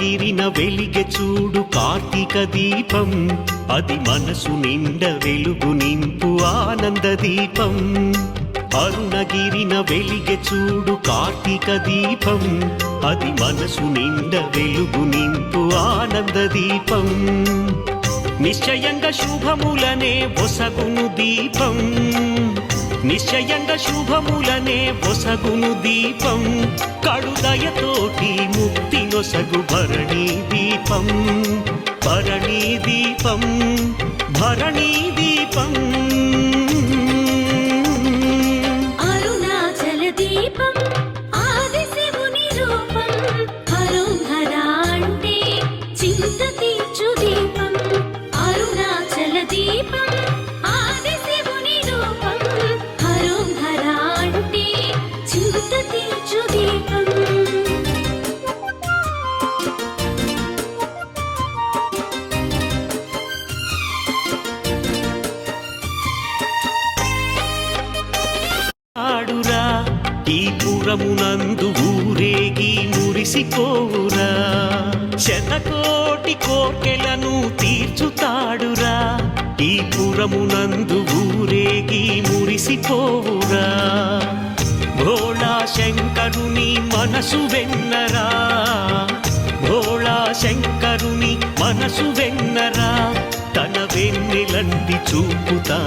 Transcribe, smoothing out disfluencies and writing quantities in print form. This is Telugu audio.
అరుణగిరిన వెలిగె చూడు కార్తీక దీపం, అది మనసు నిండ వెలుగు నింపు ఆనంద దీపం. అరుణగిరిన వెలిగె చూడు కార్తీక దీపం, అది మనసు నిండ వెలుగు నింపు ఆనంద దీపం. నిశ్చయంగా శుభములనే ఒసగును దీపం, నిశ్చయంగా శుభములనే ఒసగును దీపం. కడుదయతోటి ముక్తి నొసగు భరణీ దీపం, భరణీ దీపం, భరణీ దీపం. అరుణాచల దీపం ఆది శివుని రూపం, హరం హరా అంటే చింత తీర్చు దీపం. అరుణాచల దీపం ఆది శివుని రూపం, హరం హరా అంటే చింత తీర్చు దీపం. ఆడురా ఈ పురమునందు ఊరేగి మురిసిపోవురా, శతకోటి కోర్కెలను తీర్చుతాడురా. ఈ పురమునందు ఊరేగి మురిసిపోవురా, భోళా శంకరుని మనసు వెన్నరా, భోళా శంకరుని మనసు వెన్నరా. తన వెన్నెలంటి చూపుతా